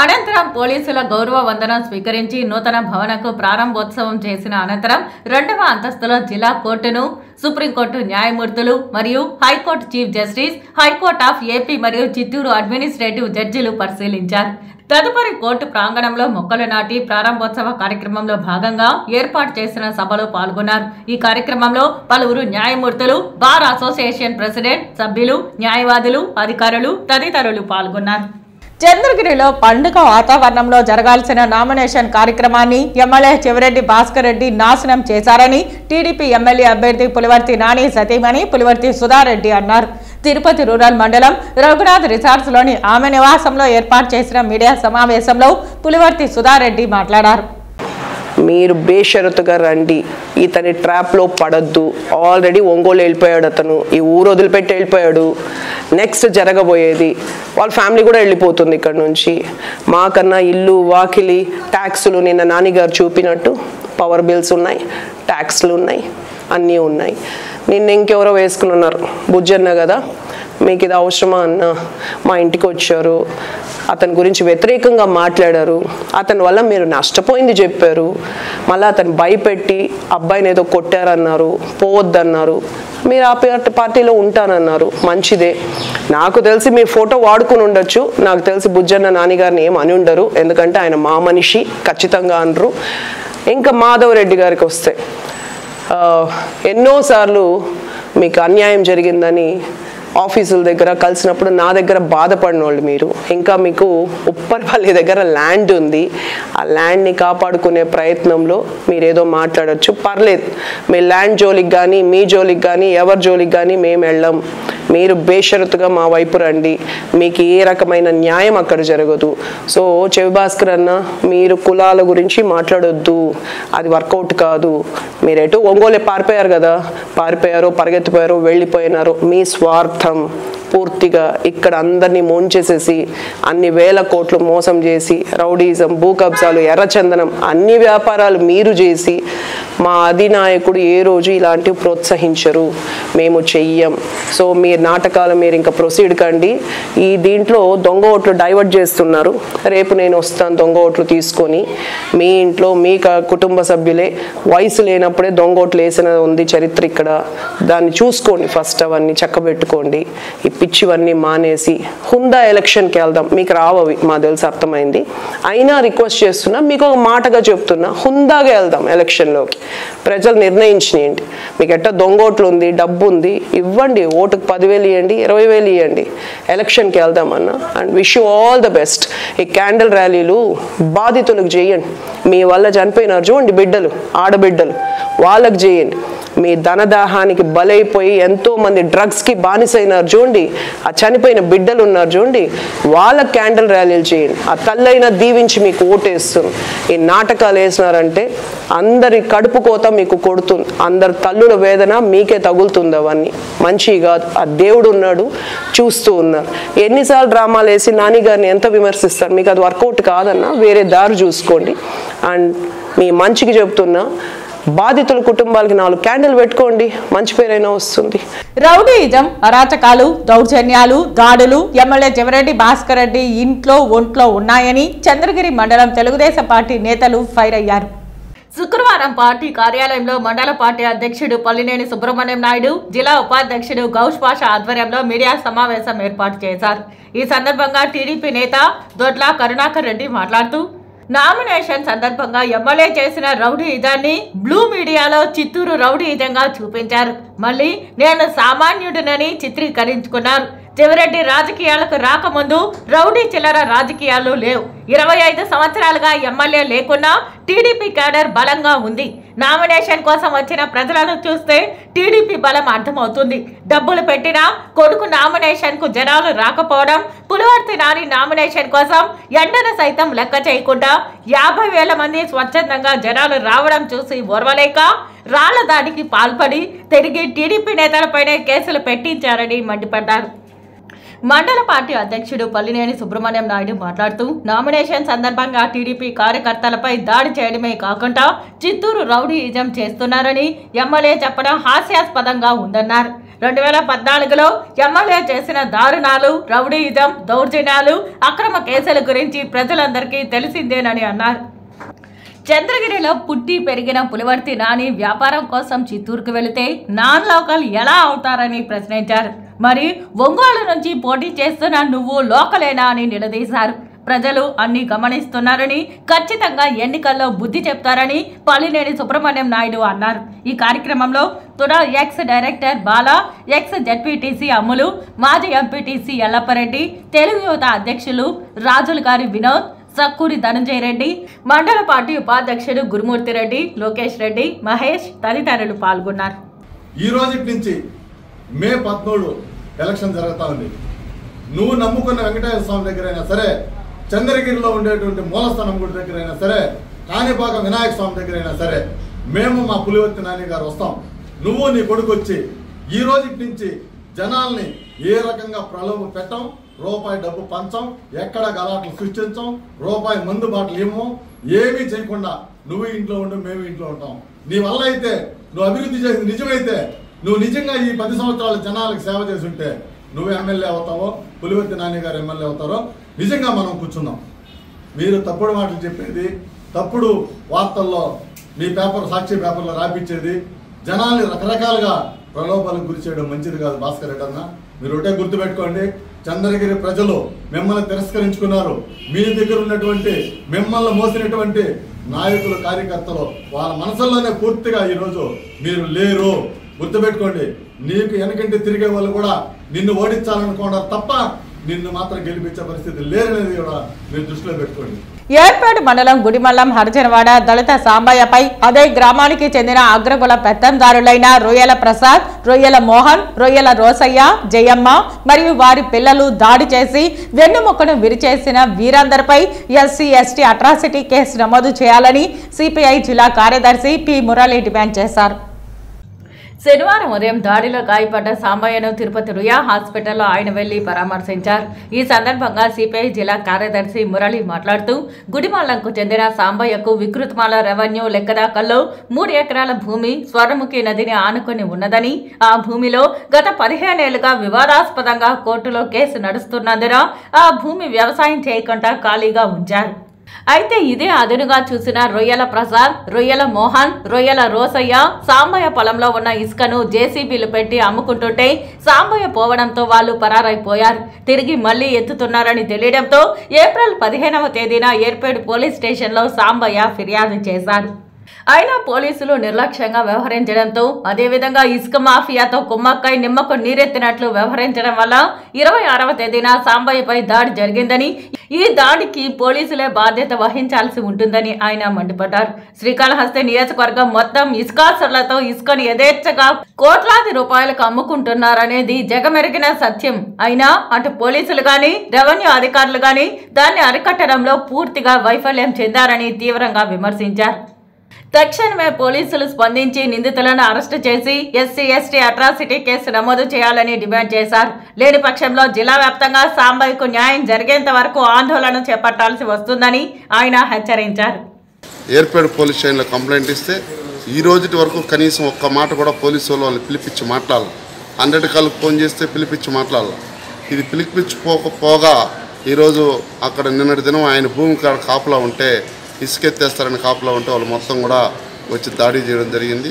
అనంతరం పోలీసుల గౌరవ వందనం స్వీకరించి నూతన భవనకు ప్రారంభోత్సవం చేసిన అనంతరం 2వ అంతస్తులో జిల్లా కోర్టును సుప్రీంకోర్టు న్యాయమూర్తులు మరియు high court chief justice, high court of AP మరియు చిత్తూరు అడ్మినిస్ట్రేటివ్ జడ్జీలు పరిశీలించారు. తదుపరి కోర్టు ప్రాంగణంలో మొక్కలు నాటి ప్రారంభోత్సవ కార్యక్రమంలో భాగంగా ఏర్పాటు చేసిన సభలో పాల్గొన్నారు. ఈ కార్యక్రమంలో పలువురు న్యాయమూర్తులు, బార్ అసోసియేషన్ ప్రెసిడెంట్, సభ్యులు, న్యాయవాదులు, అధికారులు తదితరులు పాల్గొన్నారు. చంద్రగిరిలో పండుగ వాతావరణంలో జరగాల్సిన నామినేషన్ కార్యక్రమాన్ని ఎమ్మెల్యే చెవిరెడ్డి భాస్కర్ రెడ్డి నాశనం చేశారని టీడీపీ ఎమ్మెల్యే అభ్యర్థి పులివర్తి నాని సతీమణి పులివర్తి సుధారెడ్డి అన్నారు. తిరుపతి రూరల్ మండలం రఘునాథ్ రిసార్ట్స్ లోని ఆమె నివాసంలో ఏర్పాటు చేసిన మీడియా సమావేశంలో పులివర్తి సుధారెడ్డి మాట్లాడారు. మీరు బేషరతుగా రండి, ఇతని ట్రాప్లో పడద్దు. ఆల్రెడీ ఒంగోలు వెళ్ళిపోయాడు, అతను ఈ ఊరు వదిలిపెట్టి వెళ్ళిపోయాడు. నెక్స్ట్ జరగబోయేది వాళ్ళ ఫ్యామిలీ కూడా వెళ్ళిపోతుంది ఇక్కడ నుంచి. మాకన్నా ఇల్లు, వాకిలి, ట్యాక్సులు నిన్న నానిగారు చూపినట్టు పవర్ బిల్స్ ఉన్నాయి, ట్యాక్స్లు ఉన్నాయి, అన్నీ ఉన్నాయి. నిన్న ఇంకెవరో వేసుకుని ఉన్నారు, బుజ్జన్న కదా, మీకు ఇది అవసరమా అన్న, మా ఇంటికి వచ్చారు, అతని గురించి వ్యతిరేకంగా మాట్లాడారు, అతని వల్ల మీరు నష్టపోయింది చెప్పారు, మళ్ళీ అతను భయపెట్టి అబ్బాయిని ఏదో కొట్టారన్నారు, పోవద్దన్నారు. మీరు ఆ పార్టీలో ఉంటానన్నారు, మంచిదే. నాకు తెలిసి మీ ఫోటో వాడుకుని ఉండొచ్చు, నాకు తెలిసి బుజ్జన్న నానిగారిని ఏం అని ఉండరు, ఎందుకంటే ఆయన మా మనిషి, ఖచ్చితంగా అనరు. ఇంకా మాధవ్ రెడ్డి గారికి వస్తే ఎన్నోసార్లు మీకు అన్యాయం జరిగిందని ఆఫీసుల దగ్గర కలిసినప్పుడు నా దగ్గర బాధపడిన వాళ్ళు మీరు. ఇంకా మీకు ఉప్పర్పల్లి దగ్గర ల్యాండ్ ఉంది, ఆ ల్యాండ్ని కాపాడుకునే ప్రయత్నంలో మీరేదో మాట్లాడచ్చు, పర్లేదు. మీ ల్యాండ్ జోలికి కానీ, మీ జోలికి కానీ, ఎవరి జోలికి కానీ మేము వెళ్ళాం. మీరు బేషరతుగా మా వైపు రండి, మీకు ఏ రకమైన న్యాయం అక్కడ జరగదు. సో చెవి భాస్కర్ అన్న, మీరు కులాల గురించి మాట్లాడొద్దు, అది వర్కౌట్ కాదు. మీరు ఎటు ఒంగోలు పారిపోయారు కదా, పారిపోయారో పరిగెత్తిపోయారో వెళ్ళిపోయినారో, మీ స్వార్థం పూర్తిగా ఇక్కడ అందరినీ ముంచేసేసి అన్ని వేల కోట్లు మోసం చేసి రౌడీజం, భూ కబ్జాలు, ఎర్రచందనం అన్ని వ్యాపారాలు మీరు చేసి మా అధినాయకుడు ఏ రోజు ఇలాంటివి ప్రోత్సహించరు, మేము చెయ్యం. సో మీ నాటకాలు మీరు ఇంకా ప్రొసీడ్ కండి. ఈ దీంట్లో దొంగ ఓట్లు డైవర్ట్ చేస్తున్నారు. రేపు నేను వస్తాను దొంగ ఓట్లు తీసుకొని, మీ ఇంట్లో మీ కుటుంబ సభ్యులే వయసు లేనప్పుడే దొంగ ఓట్లు వేసిన ఉంది చరిత్ర ఇక్కడ. దాన్ని చూసుకోండి, ఫస్ట్ అవన్నీ చక్కబెట్టుకోండి. ఈ పిచ్చివన్నీ మానేసి హుందా ఎలక్షన్కి వెళ్దాం. మీకు రావవి మా తెలుసు, అర్థమైంది. అయినా రిక్వెస్ట్ చేస్తున్నా, మీకు ఒక మాటగా చెప్తున్నా, హుందాగా వెళ్దాం ఎలక్షన్లోకి. ప్రజలు నిర్ణయించినాయండి. మీకు ఎట్టా దొంగోట్లు ఉంది, డబ్బు ఉంది, ఇవ్వండి. ఓటుకు 10,000 ఇవ్వండి, 20,000 ఇవ్వండి, ఎలక్షన్కి వెళ్దామన్నా. And wish you all the best. ఈ క్యాండిల్ ర్యాలీలు బాధితులకు చేయండి. మీ వల్ల చనిపోయినారు చూడండి బిడ్డలు, ఆడబిడ్డలు, వాళ్ళకు చేయండి. మీ ధనదాహానికి బలైపోయి ఎంతో మంది డ్రగ్స్కి బానిసైనారు చూడండి, ఆ చనిపోయిన బిడ్డలు ఉన్నారు చూడండి, వాళ్ళ క్యాండిల్ ర్యాలీలు చేయండి. ఆ తల్లైనా దీవించి మీకు ఓటేస్తుంది. ఈ నాటకాలు వేసినారంటే అందరి కడుపు కోత మీకు కొడుతుంది, అందరి తల్లుల వేదన మీకే తగులుతుంది. అవన్నీ మంచి కాదు. ఆ దేవుడు ఉన్నాడు, చూస్తూ ఉన్నారు. ఎన్నిసార్లు డ్రామాలు వేసి నానిగారిని ఎంత విమర్శిస్తారు? మీకు అది వర్కౌట్ కాదన్నా వేరే దారి చూసుకోండి. అండ్ మీ మంచికి చెప్తున్నా, బాధితుల కుటుంబాలకి 4 క్యాండిల్ పెట్టుకోండి, మంచి పేరైనా వస్తుంది. రౌడీయిజం, అరాచకాలు, దౌర్జన్యాలు, దాడులు ఎమ్మెల్యే చెవిరెడ్డి భాస్కర్ రెడ్డి ఇంట్లో ఒంట్లో ఉన్నాయని చంద్రగిరి మండలం తెలుగుదేశం పార్టీ నేతలు ఫైర్ అయ్యారు. శుక్రవారం పార్టీ కార్యాలయంలో మండల పార్టీ అధ్యక్షుడు పల్లినేని సుబ్రహ్మణ్యం నాయుడు, జిల్లా ఉపాధ్యక్షుడు గౌష్ పాషా ఆధ్వర్యంలో మీడియా సమావేశం ఏర్పాటు చేశారు. ఈ సందర్భంగా టీడీపీ నేత దొడ్ల కరుణాకర్ రెడ్డి మాట్లాడుతూ, నామినేషన్ సందర్భంగా ఎమ్మెల్యే చేసిన రౌడీయిజాన్ని బ్లూ మీడియాలో చిత్తూరు రౌడీయిజంగా చూపించారు. మళ్ళీ నేను సామాన్యుడినని చిత్రీకరించుకున్నారు. చెవిరెడ్డి రాజకీయాలకు రాకముందు రౌడీ చిల్లర రాజకీయాలు లేవు. 25 సంవత్సరాలుగా ఎమ్మెల్యే లేకున్నా టీడీపీ క్యాడర్ బలంగా ఉంది. నామినేషన్ కోసం వచ్చిన ప్రజలను చూస్తే టీడీపీ బలం అర్థమవుతుంది. డబ్బులు పెట్టినా కొడుకు నామినేషన్ కు జనాలు రాకపోవడం, పులివర్తి నాని నామినేషన్ కోసం ఎండను సైతం లెక్క చేయకుండా 50,000 మంది స్వచ్ఛందంగా జనాలు రావడం చూసి ఓర్వలేక రాళ్ల దాడికి పాల్పడి తిరిగి టీడీపీ నేతలపైనే కేసులు పెట్టించారని మండిపడ్డారు. మండల పార్టీ అధ్యక్షుడు పల్లినేని సుబ్రహ్మణ్యం నాయుడు మాట్లాడుతూ నామినేషన్ సందర్భంగా టీడీపీ కార్యకర్తలపై దాడి చేయడమే కాకుండా చిత్తూరు రౌడీయిజం చేస్తున్నారని ఎమ్మెల్యే చెప్పడం హాస్యాస్పదంగా ఉందన్నారు. 2014లో ఎమ్మెల్యే చేసిన దారుణాలు, రౌడీయిజం, దౌర్జన్యాలు, అక్రమ కేసుల గురించి ప్రజలందరికీ తెలిసిందేనని అన్నారు. చంద్రగిరిలో పుట్టి పెరిగిన పులివర్తి నాని వ్యాపారం కోసం చిత్తూరుకు వెళితే నాన్ లోకల్ ఎలా అవుతారని ప్రశ్నించారు. మరి ఒంగోలు నుంచి పోటీ చేస్తున్న నువ్వు లోకలేనా అని నిలదీశారు. ప్రజలు అన్ని గమనిస్తున్నారని, ఖచ్చితంగా ఎన్నికల్లో బుద్ధి చెప్తారని పల్లినేని సుబ్రహ్మణ్యం నాయుడు అన్నారు. ఈ కార్యక్రమంలో TUDA ex director Bala, ex ZPTC Ammulu, మాజీ ఎంపీటీసీ ఎల్లప్పరెడ్డి, తెలుగు యువత అధ్యక్షులు రాజుల గారి వినోద్, సక్కూరి ధనంజయ రెడ్డి, మండల పార్టీ ఉపాధ్యక్షుడు గురుమూర్తి రెడ్డి, లోకేష్ రెడ్డి, మహేష్ తదితరులు పాల్గొన్నారు. ఈ రోజు నుంచి మే 17 ఎలక్షన్ జరుగుతా ఉంది. నువ్వు నమ్ముకున్న వెంకటేశ్వర స్వామి దగ్గర అయినా సరే, చంద్రగిరిలో ఉండేటువంటి మూలస్థానం గుడి దగ్గర అయినా సరే, కాణిపాక వినాయక స్వామి దగ్గర అయినా సరే, మేము మా పులివర్తి నాని గారు వస్తాం. నువ్వు నీ కొడుకు వచ్చి ఈ రోజు నుంచి జనాల్ని ఏ రకంగా ప్రలోభ పెట్టం, రూపాయి డబ్బు పంచం, ఎక్కడ గలాట్లు సృష్టించం, రూపాయి మందు బాటలు ఇవ్వం, ఏమీ చేయకుండా నువ్వు ఇంట్లో ఉండు, మేము ఇంట్లో ఉంటాం. నీ వల్ల అయితే నువ్వు అభివృద్ధి చేసింది నిజమైతే, నువ్వు నిజంగా ఈ 10 సంవత్సరాల జనాలకు సేవ చేసి ఉంటే నువ్వు ఎమ్మెల్యే అవుతావో, పులివర్తి నాని గారు ఎమ్మెల్యే అవుతారో నిజంగా మనం కూర్చుందాం. మీరు తప్పుడు మాటలు చెప్పేది, తప్పుడు వార్తల్లో మీ పేపర్, సాక్షి పేపర్లో రాపించేది, జనాల్ని రకరకాలుగా ప్రలోభాలకు గురి చేయడం మంచిది కాదు. భాస్కర్ రెడ్డి అన్న, మీరు ఒకటే గుర్తుపెట్టుకోండి, చంద్రగిరి ప్రజలు మిమ్మల్ని తిరస్కరించుకున్నారు. మీ దగ్గర ఉన్నటువంటి మిమ్మల్ని మోసినటువంటి నాయకులు, కార్యకర్తలు వాళ్ళ మనసుల్లోనే పూర్తిగా ఈరోజు మీరు లేరు. గుర్తుపెట్టుకోండి, నీకు వెనకంటే తిరిగే వాళ్ళు కూడా నిన్ను ఓడించాలనుకున్నారు తప్ప నిన్ను మాత్రం గెలిపించే పరిస్థితి లేరనేది కూడా మీరు దృష్టిలో పెట్టుకోండి. ఏర్పేట మండలం గుడిమల్లం హరిజనవాడ దళిత సాంబయ్యపై అదే గ్రామానికి చెందిన అగ్రకుల పెత్తందారులైన రొయ్యల ప్రసాద్, రొయ్యల మోహన్, రొయ్యల రోసయ్య, జయమ్మ మరియు వారి పిల్లలు దాడి చేసి వెన్నుముక్కను విరిచేసిన వీరందరిపై ఎస్సీ ఎస్టీ అట్రాసిటీ కేసు నమోదు చేయాలని సిపిఐ జిల్లా కార్యదర్శి పి మురళి డిమాండ్ చేశారు. శనివారం ఉదయం దాడిలో గాయపడ్డ సాంబయ్యను తిరుపతి రుయా హాస్పిటల్లో ఆయన వెళ్లి పరామర్శించారు. ఈ సందర్భంగా సిపిఐ జిల్లా కార్యదర్శి మురళి మాట్లాడుతూ గుడిమల్లంకు చెందిన సాంబయ్యకు వికృతమాల రెవెన్యూ లెక్కదాఖల్లో 3 ఎకరాల భూమి స్వర్ణముఖి నదిని ఆనుకుని ఉన్నదని, ఆ భూమిలో గత 15 ఏళ్లుగా వివాదాస్పదంగా కోర్టులో కేసు నడుస్తున్నందున ఆ భూమి వ్యవసాయం చేయకుండా ఖాళీగా ఉంచారు. అయితే ఇదే అదునుగా చూసిన రొయ్యల ప్రసాద్, రొయ్యల మోహన్, రొయ్యల రోసయ్య సాంబయ్య పొలంలో ఉన్న ఇసుకను జేసీబీలు పెట్టి అమ్ముకుంటుంటే సాంబయ్య పోవడంతో వాళ్ళు పరారైపోయారు. తిరిగి మళ్లీ ఎత్తుతున్నారని తెలియడంతో ఏప్రిల్ 15వ తేదీన ఏర్పేడు పోలీస్ స్టేషన్లో సాంబయ్య ఫిర్యాదు చేశారు. అయినా పోలీసులు నిర్లక్ష్యంగా వ్యవహరించడంతో, అదేవిధంగా ఇసుక మాఫియాతో కుమ్మక్కై నిమ్మకు నీరెత్తినట్లు వ్యవహరించడం వల్ల 26వ తేదీన సాంబయ్యపై దాడి జరిగిందని, ఈ దాడికి పోలీసులే బాధ్యత వహించాల్సి ఉంటుందని ఆయన మండిపడ్డారు. శ్రీకాళహస్తి నియోజకవర్గం మొత్తం ఇసుకాసులతో ఇసుకను యథేచ్ఛగా కోట్లాది రూపాయలకు అమ్ముకుంటున్నారనేది జగమెరిగిన సత్యం. అయినా అటు పోలీసులు గాని, రెవెన్యూ అధికారులు గాని దాన్ని అరికట్టడంలో పూర్తిగా వైఫల్యం చెందారని తీవ్రంగా విమర్శించారు. తక్షణమే పోలీసులు స్పందించి నిందితులను అరెస్టు చేసి ఎస్సీ ఎస్టీ అట్రాసిటీ కేసు నమోదు చేయాలని డిమాండ్ చేశారు. లేని పక్షంలో జిల్లా వ్యాప్తంగా సాంబయ్యకు న్యాయం జరిగేంత వరకు ఆందోళన చేపట్టాల్సి వస్తుందని ఆయన హెచ్చరించారు. ఏర్పేడు పోలీస్ స్టేషన్లో కంప్లైంట్ ఇస్తే ఈ రోజు వరకు కనీసం ఒక్క మాట కూడా పోలీసు వాళ్ళు పిలిపించి మాట్లాడాలి. 100 కాళ్ళకు ఫోన్ చేస్తే పిలిపించి మాట్లాడాలి. ఇది పిలిపించిపోకపోగా ఈరోజు అక్కడ నిన్నటి దినం ఆయన భూమి కాడ కాపులా ఉంటే, ఇసుకెత్తేస్తారని కాపులా ఉంటే వాళ్ళు మొత్తం కూడా వచ్చి దాడి చేయడం జరిగింది.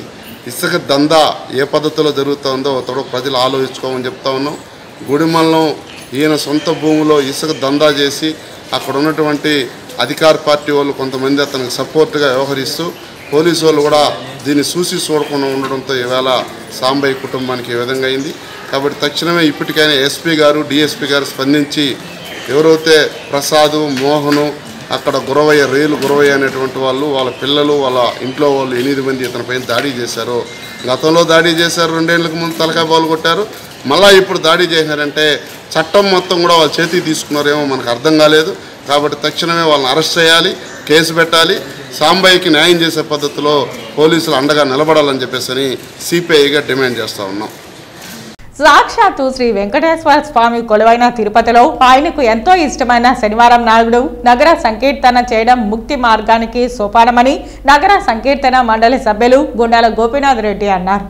ఇసుక దందా ఏ పద్ధతిలో జరుగుతుందో తోడు ప్రజలు ఆలోచించుకోమని చెప్తా ఉన్నాం. గుడిమల్లం ఈయన సొంత భూమిలో ఇసుక దందా చేసి అక్కడ ఉన్నటువంటి అధికార పార్టీ వాళ్ళు కొంతమంది అతనికి సపోర్ట్గా వ్యవహరిస్తూ పోలీసు వాళ్ళు కూడా దీన్ని చూడకుండా ఉండడంతో ఈవేళ సాంబయ్య కుటుంబానికి ఈ విధంగా అయింది. కాబట్టి తక్షణమే ఇప్పటికైనా ఎస్పీ గారు డిఎస్పీ గారు స్పందించి ఎవరైతే ప్రసాద్ మోహను అక్కడ గురవయ్య అనేటువంటి వాళ్ళు వాళ్ళ పిల్లలు వాళ్ళ ఇంట్లో వాళ్ళు 8 మంది ఇతనిపైన దాడి చేశారు. గతంలో దాడి చేశారు, 2 ఏళ్లకు ముందు తలకాయ బాలు కొట్టారు, మళ్ళీ ఇప్పుడు దాడి చేశారంటే చట్టం మొత్తం కూడా వాళ్ళ చేతికి తీసుకున్నారేమో మనకు అర్థం కాలేదు. కాబట్టి తక్షణమే వాళ్ళని అరెస్ట్ చేయాలి, కేసు పెట్టాలి, సాంబయ్యకి న్యాయం చేసే పద్ధతిలో పోలీసులు అండగా నిలబడాలని చెప్పేసి సిపిఐగా డిమాండ్ చేస్తూ ఉన్నాం. సాక్షాత్తు శ్రీ వెంకటేశ్వర స్వామి కొలువైన తిరుపతిలో ఆయనకు ఎంతో ఇష్టమైన శనివారం నాడు నగర సంకీర్తన చేయడం ముక్తి మార్గానికి సోపానమని నగర సంకీర్తన మండలి సభ్యులు గుండాల గోపీనాథ్ రెడ్డి అన్నారు.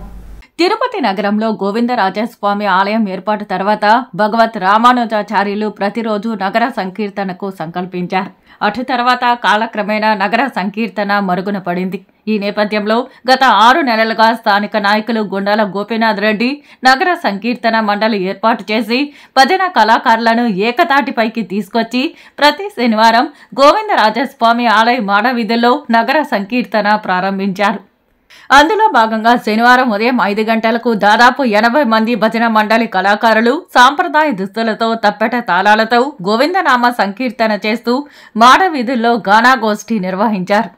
తిరుపతి నగరంలో గోవిందరాజస్వామి ఆలయం ఏర్పాటు తర్వాత భగవత్ రామానుజాచార్యులు ప్రతిరోజు నగర సంకీర్తనకు సంకల్పించారు. అటు తర్వాత కాలక్రమేణా నగర సంకీర్తన మరుగున పడింది. ఈ నేపథ్యంలో గత 6 నెలలుగా స్థానిక నాయకులు గుండాల గోపీనాథ్ రెడ్డి నగర సంకీర్తన మండలి ఏర్పాటు చేసి భజన కళాకారులను ఏకతాటిపైకి తీసుకొచ్చి ప్రతి శనివారం గోవిందరాజస్వామి ఆలయ మాడ వీధుల్లో నగర సంకీర్తన ప్రారంభించారు. అందులో భాగంగా శనివారం ఉదయం 5 గంటలకు దాదాపు 80 మంది భజన మండలి కళాకారులు సాంప్రదాయ దుస్తులతో తప్పెట తాళాలతో గోవిందనామ సంకీర్తన చేస్తూ మాడ వీధుల్లో గానాగోష్ఠి నిర్వహించారు.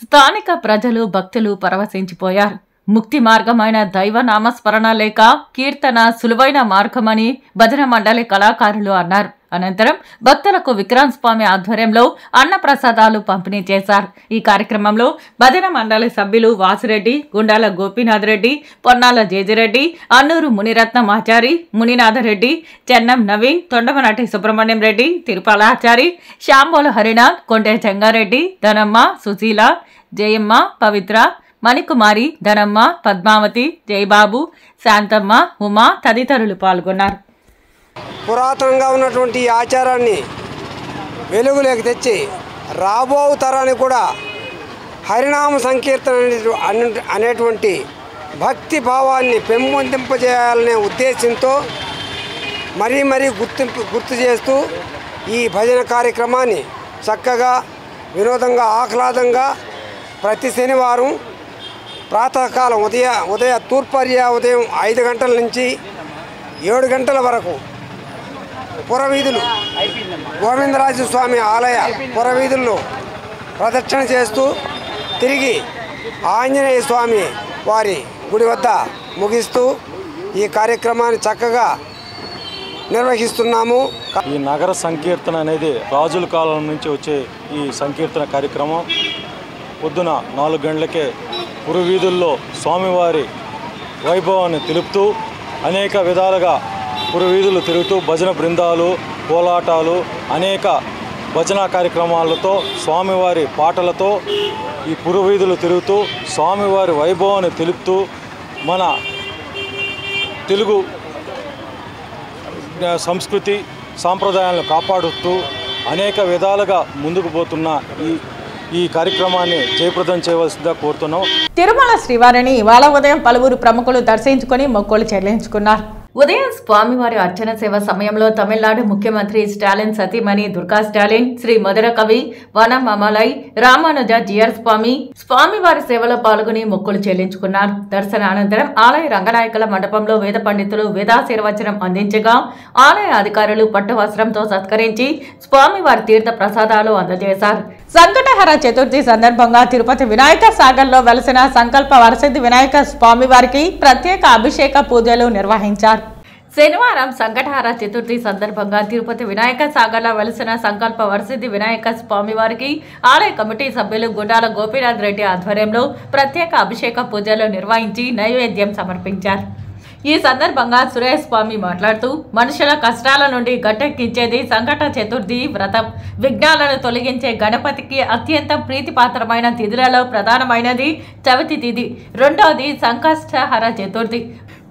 స్థానిక ప్రజలు భక్తులు పరవశించిపోయారు. ముక్తి మార్గమైన దైవ నామస్మరణ లేక కీర్తన సులువైన మార్గమని భజన మండలి కళాకారులు అన్నారు. అనంతరం భక్తులకు విక్రాంత్ స్వామి ఆధ్వర్యంలో అన్న ప్రసాదాలు పంపిణీ చేశారు. ఈ కార్యక్రమంలో భజన మండలి సభ్యులు వాసిరెడ్డి, గుండాల గోపీనాథ్ రెడ్డి, పొన్నాల జేజిరెడ్డి, అన్నూరు మునిరత్నమాచారి, మునినాథరెడ్డి, చెన్నం నవీన్, తొండమనాటి సుబ్రహ్మణ్యం రెడ్డి, తిరుపాలాచారి, శాంబోలు హరినాథ్, కొండే చెంగారెడ్డి, ధనమ్మ, సుశీల, జయమ్మ, పవిత్ర, మణికుమారి, ధనమ్మ, పద్మావతి, జయబాబు, శాంతమ్మ, ఉమా తదితరులు పాల్గొన్నారు. పురాతనంగా ఉన్నటువంటి ఈ ఆచారాన్ని వెలుగులోకి తెచ్చి రాబో తరానికి కూడా హరినామ సంకీర్తన అనేటువంటి భక్తి భావాన్ని పెంపొందింపజేయాలనే ఉద్దేశంతో మరీ గుర్తు చేస్తూ ఈ భజన కార్యక్రమాన్ని చక్కగా వినోదంగా ఆహ్లాదంగా ప్రతి శనివారం ప్రాతకాలం ఉదయ తూర్పర్య ఉదయం 5 గంటల నుంచి 7 గంటల వరకు పురవీధులు గోవిందరాజస్వామి ఆలయ పురవీధుల్లో ప్రదక్షిణ చేస్తూ తిరిగి ఆంజనేయ స్వామి వారి గుడి వద్ద ముగిస్తూ ఈ కార్యక్రమాన్ని చక్కగా నిర్వహిస్తున్నాము. ఈ నగర సంకీర్తన అనేది రాజుల కాలం నుంచి వచ్చే ఈ సంకీర్తన కార్యక్రమం పొద్దున 4 గంటలకే పురవీధుల్లో స్వామివారి వైభవాన్ని తెలుపుతూ అనేక విధాలుగా పురవీధులు తిరుగుతూ భజన బృందాలు, కోలాటాలు, అనేక భజన కార్యక్రమాలతో స్వామివారి పాటలతో ఈ పురవీధులు తిరుగుతూ స్వామివారి వైభవాన్ని తెలుపుతూ మన తెలుగు సంస్కృతి సాంప్రదాయాలను కాపాడుతూ అనేక విధాలుగా ముందుకు పోతున్న ఈ కార్యక్రమాన్ని జయప్రదం చేయవలసిందిగా కోరుతున్నాం. తిరుమల శ్రీవారిని ఇవాళ ఉదయం పలువురు ప్రముఖులు దర్శించుకుని మొక్కులు చెల్లించుకున్నారు. ఉదయం స్వామివారి అర్చన సేవ సమయంలో తమిళనాడు ముఖ్యమంత్రి స్టాలిన్ సతీమణి దుర్గా స్టాలిన్, శ్రీ మధుర కవి వనమమలై రామానుజ జిఆర్ స్వామివారి సేవలో పాల్గొని మొక్కులు చెల్లించుకున్నారు. దర్శనానంతరం ఆలయ రంగనాయకుల మండపంలో వేద పండితులు వేదాశీర్వచనం అందించగా ఆలయ అధికారులు పట్టు వస్త్రంతో సత్కరించి స్వామివారి తీర్థ ప్రసాదాలు అందజేశారు. సంకటహర చతుర్థి సందర్భంగా తిరుపతి వినాయక సాగర్ లో వెలసిన సంకల్ప వరసిద్ధి వినాయక స్వామివారికి ప్రత్యేక అభిషేక పూజలు నిర్వహించారు. శనివారం సంకటహర చతుర్థి సందర్భంగా తిరుపతి వినాయక సాగర్లో వెలిసిన సంకల్ప వరసిద్ధి వినాయక స్వామివారికి ఆలయ కమిటీ సభ్యులు గుండాల గోపీనాథ్ రెడ్డి ఆధ్వర్యంలో ప్రత్యేక అభిషేక పూజలు నిర్వహించి నైవేద్యం సమర్పించారు. ఈ సందర్భంగా సురేష్ స్వామి మాట్లాడుతూ మనుషుల కష్టాల నుండి గట్టెక్కించేది సంకట చతుర్థి వ్రతం. విఘ్నాలను తొలగించే గణపతికి అత్యంత ప్రీతిపాత్రమైన తిథులలో ప్రధానమైనది చవితి తిథి, రెండవది సంకష్టహర చతుర్థి,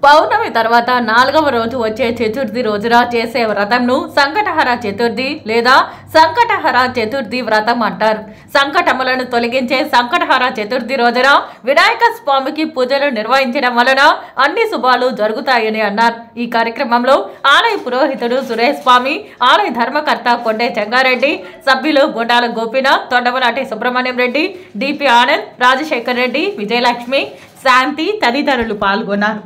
పౌర్ణమి తర్వాత 4వ రోజు వచ్చే చతుర్థి రోజున చేసే వ్రతంను సంకటహర చతుర్థి లేదా సంకటహర చతుర్థి వ్రతం అంటారు. సంకటములను తొలగించే సంకటహర చతుర్థి రోజున వినాయక స్వామికి పూజలు నిర్వహించడం వలన అన్ని శుభాలు జరుగుతాయని అన్నారు. ఈ కార్యక్రమంలో ఆలయ పురోహితుడు సురేష్ స్వామి, ఆలయ ధర్మకర్త కొండే చెంగారెడ్డి, సభ్యులు గుండాల గోపీనాథ్, తొండవలాటి సుబ్రహ్మణ్యం రెడ్డి, డిపి ఆనంద్, రాజశేఖర్ రెడ్డి, విజయలక్ష్మి, శాంతి తదితరులు పాల్గొన్నారు.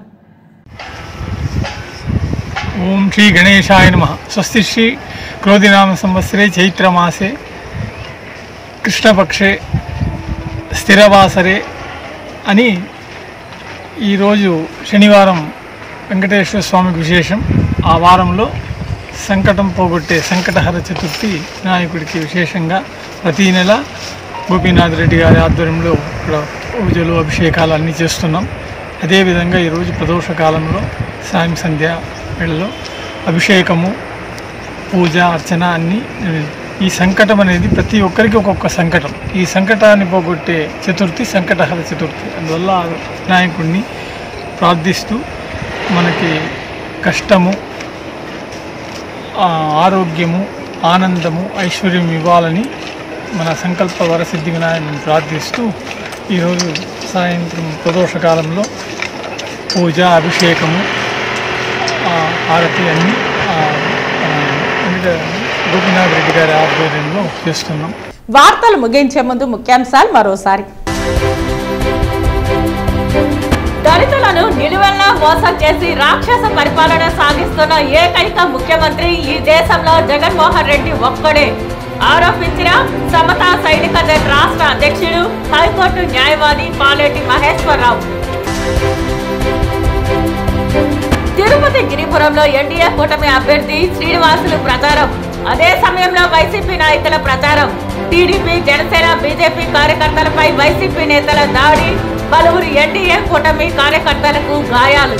ఓం శ్రీ గణేశాయ నమః. స్వస్తి శ్రీ క్రోధినామ సంవత్సరే చైత్రమాసే కృష్ణపక్షే స్థిరవాసరే అని ఈరోజు శనివారం వెంకటేశ్వర స్వామికి విశేషం. ఆ వారంలో సంకటం పోగొట్టే సంకటహర చతుర్థి వినాయకుడికి విశేషంగా ప్రతీ నెల గోపీనాథ్ రెడ్డి గారి ఆధ్వర్యంలో ఇక్కడ పూజలు అభిషేకాలు అన్నీ చేస్తున్నాం. అదేవిధంగా ఈరోజు ప్రదోష కాలంలో సాయం సంధ్య వేళలో అభిషేకము, పూజ, అర్చన అన్నీ. ఈ సంకటం అనేది ప్రతి ఒక్కరికి ఒక్కొక్క సంకటం. ఈ సంకటాన్ని పోగొట్టే చతుర్థి సంకటహర చతుర్థి. అందువల్ల వినాయకుడిని ప్రార్థిస్తూ మనకి కష్టము, ఆరోగ్యము, ఆనందము, ఐశ్వర్యం ఇవ్వాలని మన సంకల్ప వరసిద్ధి వినాయకుడిని ప్రార్థిస్తూ ఈరోజు సాయంత్రం ప్రదోషకాలంలో పూజ, అభిషేకము, హారతి అన్నీ గోపీనాథ్ రెడ్డి గారి ఆధ్వర్యంలో చేస్తున్నాం. వార్తలు ముగించే ముందు ముఖ్యాంశాలు మరోసారి. దళితులను నిలువెల్లా మోసం చేసి రాక్షస పరిపాలన సాగిస్తున్న ఏకైక ముఖ్యమంత్రి ఈ దేశంలో జగన్మోహన్ రెడ్డి ఒక్కడే ఆరోపించిన సమతా సైనిక దళ రాష్ట్ర అధ్యక్షుడు, హైకోర్టు న్యాయవాది పాలేటి మహేశ్వరరావు. తిరుపతి గిరిపురంలో ఎన్డీఏ కూటమి అభ్యర్థి శ్రీనివాసులు ప్రచారం. అదే సమయంలో వైసీపీ నాయకుల ప్రచారం. టీడీపీ, జనసేన, బీజేపీ కార్యకర్తలపై వైసీపీ నేతల దాడి. పలువురు ఎన్డీఏ కూటమి కార్యకర్తలకు గాయాలు.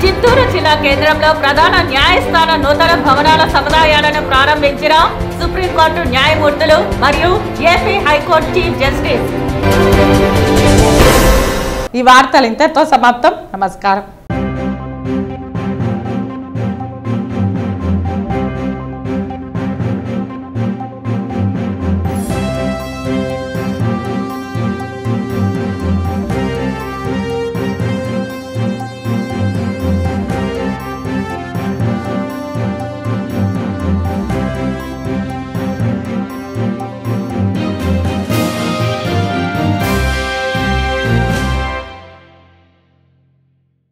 చిత్తూరు జిల్లా కేంద్రంలో ప్రధాన న్యాయస్థాన నూతన భవనాల సముదాయాలను ప్రారంభించిన సుప్రీంకోర్టు న్యాయమూర్తులు మరియు ఏపీ హైకోర్టు చీఫ్ జస్టిస్. ఈ వార్తలు ఇంతటితో సమాప్తం. నమస్కారం.